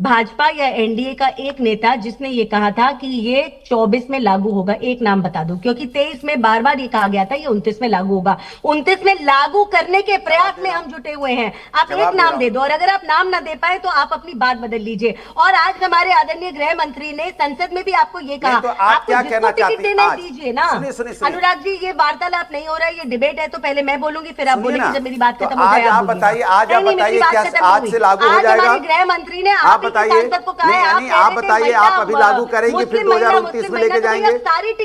भाजपा या एनडीए का एक नेता जिसने ये कहा था कि ये 24 में लागू होगा, एक नाम बता दो, क्योंकि 23 में बार बार ये कहा गया था ये 29 में लागू होगा। 29 में लागू करने के प्रयास में हम जुटे हुए हैं। आप एक नाम दे दो, और अगर आप नाम ना दे पाए तो आप अपनी बात बदल लीजिए। और आज हमारे आदरणीय गृह मंत्री ने संसद में भी आपको ये कहा, तो आप क्या कहना टिकट देना दीजिए ना। सुनिए। अनुराग जी, ये वार्तालाप नहीं हो रहा है, ये डिबेट है, तो पहले मैं बोलूंगी फिर आप बोलेंगे, जब मेरी बात खत्म हो जाए आप बताइए, आज आप बताइए क्या आज से लागू हो जाएगा? हमारे गृह मंत्री ने आप बताइए, आप बताइए, आप अभी लागू करेंगे फिर 2029 में लेके जाएंगे?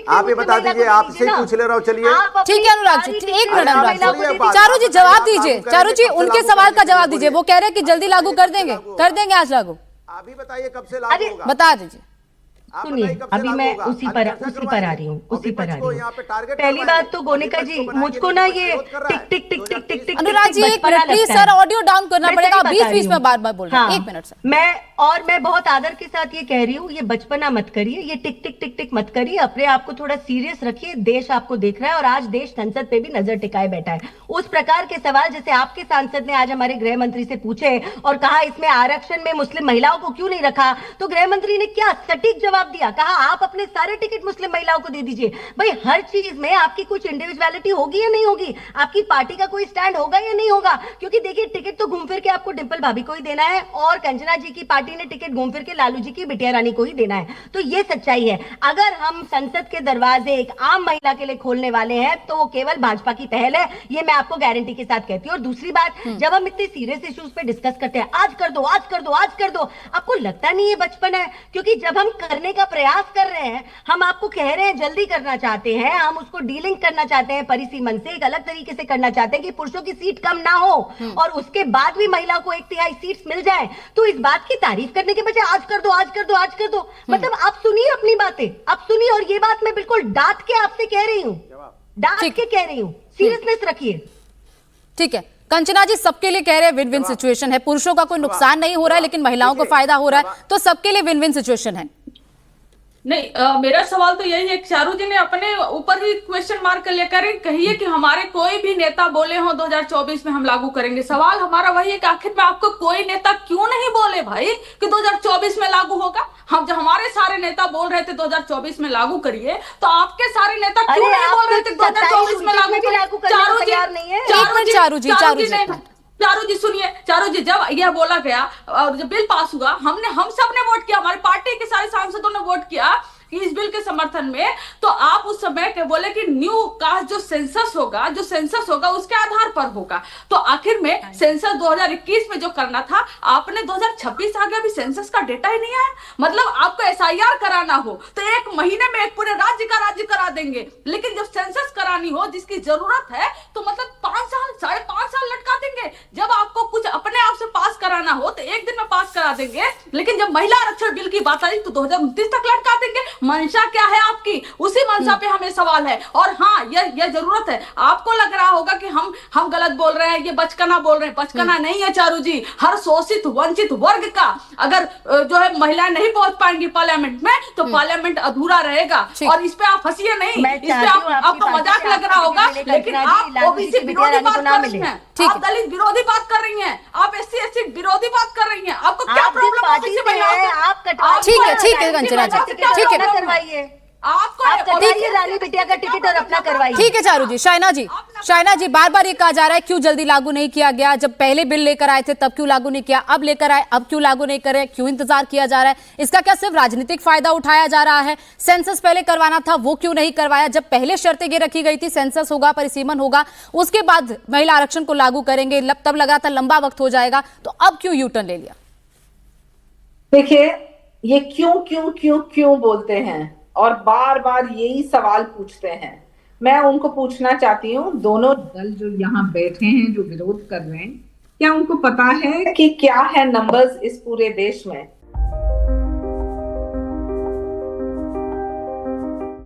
आप ये बता दीजिए, आपसे ही पूछ ले रहा हूँ। चलिए ठीक है अनुराग जी, एक मिनट अनुराग चारू जी जवाब दीजिए। चारू जी उनके सवाल का जवाब दीजिए। वो कह रहे हैं कि जल्दी लागू कर देंगे आज लागू। अभी बताइए कब से लागू होगा, बता दीजिए। सुनिए, अभी मैं उसी पर आ रही हूँ। पहली बात तो गोनिका जी, मुझको ना ये टिक टिक टिक टिक टिक टिक अनुराग जी एक minute please sir, audio down करना पड़ेगा, बीच में बार बार बोल रहे हैं। एक मिनट सर। मैं बहुत आदर के साथ ये कह रही हूँ, ये बचपना मत करिए, ये टिक टिक टिक टिक मत करिए, अपने आप को थोड़ा सीरियस रखिए। देश आपको देख रहा है और आज देश संसद पे भी नजर टिकाए बैठा है। उस प्रकार के सवाल जैसे आपके सांसद ने आज हमारे गृह मंत्री से पूछे और कहा इसमें आरक्षण में मुस्लिम महिलाओं को क्यों नहीं रखा, तो गृह मंत्री ने क्या सटीक जवाब दिया, कहा आप अपने सारे टिकट मुस्लिम महिलाओं को दे दीजिए। भाई हर चीज में आपकी कुछ इंडिविजुअलिटी होगी या नहीं होगी, आपकी पार्टी का कोई स्टैंड होगा या नहीं होगा, क्योंकि देखिए टिकट तो घूम फिर के आपको डिंपल भाभी को ही देना है और कंचना जी की पार्टी ने टिकट घूम फिर के लालू जी की बिटिया रानी को ही देना है। तो ये सच्चाई है। अगर हम संसद के दरवाजे एक आम महिला के लिए खोलने वाले हैं तो वो केवल भाजपा की पहल है, ये मैं आपको गारंटी के साथ कहती हूँ। और दूसरी बात, जब हम इतने सीरियस इश्यूज पे डिस्कस करते हैं, आज कर दो आज कर दो आज कर दो, आपको लगता नहीं है बचपन है? क्योंकि जब हम करने का प्रयास कर रहे हैं, हम आपको कह रहे हैं जल्दी करना चाहते हैं, हम उसको डीलिंग करना चाहते हैं परिसीमन से, एक अलग तरीके से करना चाहते हैं कि पुरुषों की सीट कम ना हो और उसके बाद भी महिलाओं को 1/3 सीट्स मिल जाए, तो इस बात की तारीफ करने के बजाय आज कर दो आज कर दो आज कर दो, मतलब आप सुनिए अपनी बातें, आप सुनिए। और ये बात मैं बिल्कुल डांट के आपसे कह रही हूँ, डांट के कह रही हूँ, सीरियसनेस रखिए। ठीक है कंचना जी, सबके लिए कह रहे हैं विन विन सिचुएशन है, पुरुषों का कोई नुकसान नहीं हो रहा है लेकिन महिलाओं को फायदा हो रहा है, तो सबके लिए विन विन सिचुएशन है। नहीं, मेरा सवाल तो यही है, चारू जी ने अपने ऊपर ही क्वेश्चन मार्क कर लिया। कहिए कि हमारे कोई भी नेता बोले हो 2024 में हम लागू करेंगे। सवाल हमारा वही है कि आखिर में आपको कोई नेता क्यों नहीं बोले भाई कि 2024 में लागू होगा? हम जब हमारे सारे नेता बोल रहे थे 2024 में लागू करिए, तो आपके सारे नेता क्यों नहीं बोल रहे थे 2024 में लागू करिए? चारू जी सुनिए, चारू जी जब यह बोला गया और जब बिल पास हुआ, हम सब ने वोट किया, हमारी पार्टी के सारे सांसदों ने वोट किया कि इस बिल के समर्थन में। तो आप उस समय के बोले कि न्यू कास्ट जो सेंसस होगा उसके आधार पर होगा। तो आखिर में सेंसस 2021 में जो करना था, आपने 2026 आ गया, अभी सेंसस का डेटा ही नहीं आया। मतलब आपको एसआईआर कराना हो तो 1 महीने में एक पूरे राज्य करा देंगे, लेकिन जब सेंसस करानी हो जिसकी जरूरत है तो मतलब 5 साल 5.5 साल लटका देंगे। जब आपको कुछ अपने आप से पास कराना हो तो 1 दिन में पास करा देंगे, लेकिन जब महिला आरक्षण बिल की बात आई तो 2029 तक लटका देंगे। मंशा क्या है आपकी? उसी मंशा पे हमें सवाल है। और हाँ, यह जरूरत है। आपको लग रहा होगा कि हम गलत बोल रहे हैं, ये बचकाना बोल रहे हैं, बचकाना नहीं है चारू जी। हर शोषित वंचित वर्ग का अगर जो है महिलाएं नहीं पहुंच पाएंगी पार्लियामेंट में तो पार्लियामेंट अधूरा रहेगा। और इस पे आप हंसिए नहीं, इस पे आपको मजाक लग रहा होगा, लेकिन आप ओबीसी विरोधी बात कर रही हैं, आप दलित विरोधी बात कर रही हैं, आप SC ST विरोधी बात कर रही हैं। आपको क्या प्रॉब्लम है? ठीक है कंचना जी, ठीक है करवाइए, आपको रानी बिटिया का टिकट और अपना करवाइए। ठीक है चारू जी। शाइना जी बार बार ये कहा जा रहा है क्यों जल्दी लागू नहीं किया गया? जब पहले बिल लेकर आए थे तब क्यों लागू नहीं किया, अब लेकर आए अब क्यों लागू नहीं करे, क्यों इंतजार किया जा रहा है? इसका क्या सिर्फ राजनीतिक फायदा उठाया जा रहा है? सेंसस पहले करवाना था, वो क्यों नहीं करवाया? जब पहले शर्तें ये रखी गई थी सेंसस होगा, परिसीमन होगा, उसके बाद महिला आरक्षण को लागू करेंगे, तब लगा था लंबा वक्त हो जाएगा, तो अब क्यों यू टर्न ले लिया? देखिए, ये क्यों बोलते हैं और बार बार यही सवाल पूछते हैं। मैं उनको पूछना चाहती हूँ, दोनों दल जो यहाँ बैठे हैं, जो विरोध कर रहे हैं, क्या उनको पता है कि क्या है नंबर्स इस पूरे देश में?